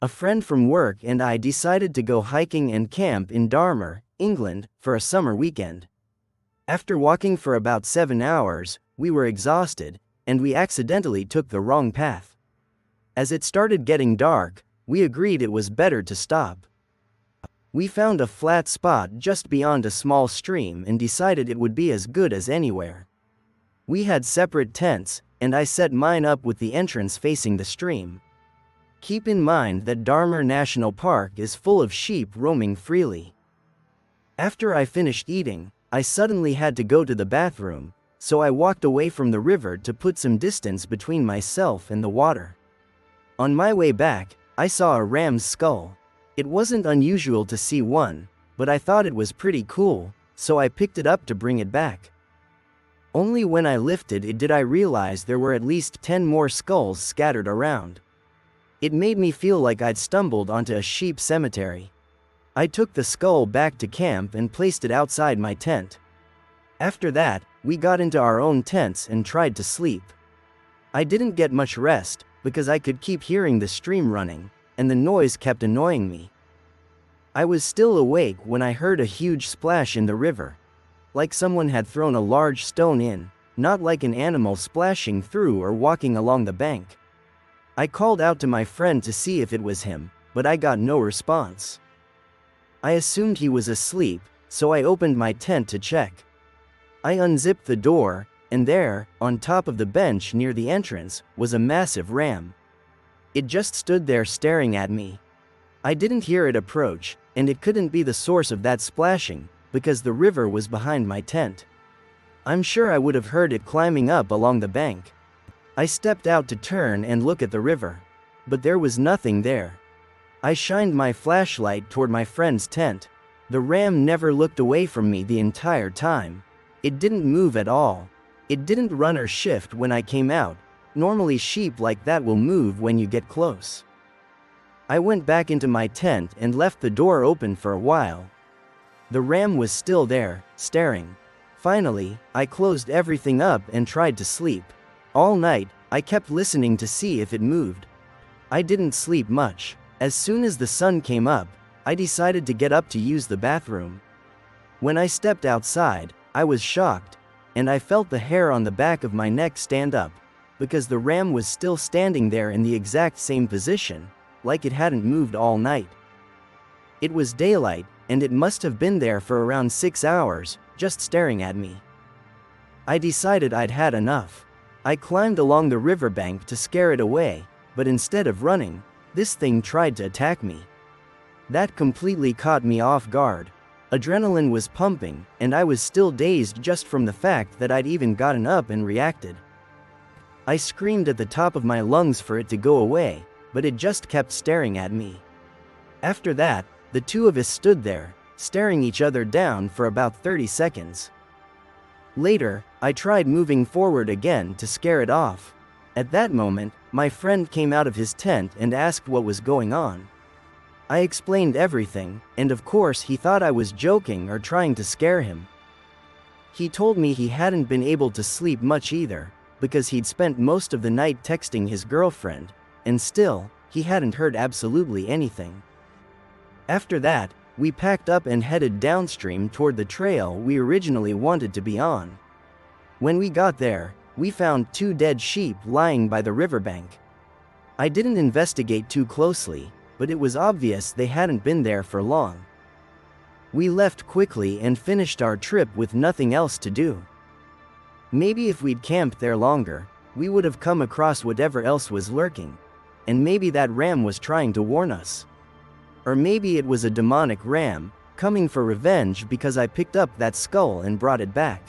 A friend from work and I decided to go hiking and camp in Darmor, England, for a summer weekend. After walking for about 7 hours, we were exhausted, and we accidentally took the wrong path. As it started getting dark, we agreed it was better to stop. We found a flat spot just beyond a small stream and decided it would be as good as anywhere. We had separate tents, and I set mine up with the entrance facing the stream. Keep in mind that Darmor National Park is full of sheep roaming freely. After I finished eating, I suddenly had to go to the bathroom, so I walked away from the river to put some distance between myself and the water. On my way back, I saw a ram's skull. It wasn't unusual to see one, but I thought it was pretty cool, so I picked it up to bring it back. Only when I lifted it did I realize there were at least 10 more skulls scattered around. It made me feel like I'd stumbled onto a sheep cemetery. I took the skull back to camp and placed it outside my tent. After that, we got into our own tents and tried to sleep. I didn't get much rest, because I could keep hearing the stream running, and the noise kept annoying me. I was still awake when I heard a huge splash in the river. Like someone had thrown a large stone in, not like an animal splashing through or walking along the bank. I called out to my friend to see if it was him, but I got no response. I assumed he was asleep, so I opened my tent to check. I unzipped the door, and there, on top of the bench near the entrance, was a massive ram. It just stood there staring at me. I didn't hear it approach, and it couldn't be the source of that splashing, because the river was behind my tent. I'm sure I would have heard it climbing up along the bank. I stepped out to turn and look at the river, but there was nothing there. I shined my flashlight toward my friend's tent. The ram never looked away from me the entire time. It didn't move at all. It didn't run or shift when I came out. Normally sheep like that will move when you get close. I went back into my tent and left the door open for a while. The ram was still there, staring. Finally, I closed everything up and tried to sleep. All night, I kept listening to see if it moved. I didn't sleep much. As soon as the sun came up, I decided to get up to use the bathroom. When I stepped outside, I was shocked, and I felt the hair on the back of my neck stand up, because the ram was still standing there in the exact same position, like it hadn't moved all night. It was daylight, and it must have been there for around 6 hours, just staring at me. I decided I'd had enough. I climbed along the riverbank to scare it away, but instead of running, this thing tried to attack me. That completely caught me off guard. Adrenaline was pumping, and I was still dazed just from the fact that I'd even gotten up and reacted. I screamed at the top of my lungs for it to go away, but it just kept staring at me. After that, the two of us stood there, staring each other down for about 30 seconds. Later, I tried moving forward again to scare it off. At that moment, my friend came out of his tent and asked what was going on. I explained everything, and of course he thought I was joking or trying to scare him. He told me he hadn't been able to sleep much either, because he'd spent most of the night texting his girlfriend, and still, he hadn't heard absolutely anything. After that, we packed up and headed downstream toward the trail we originally wanted to be on. When we got there, we found 2 dead sheep lying by the riverbank. I didn't investigate too closely, but it was obvious they hadn't been there for long. We left quickly and finished our trip with nothing else to do. Maybe if we'd camped there longer, we would have come across whatever else was lurking, and maybe that ram was trying to warn us. Or maybe it was a demonic ram, coming for revenge because I picked up that skull and brought it back.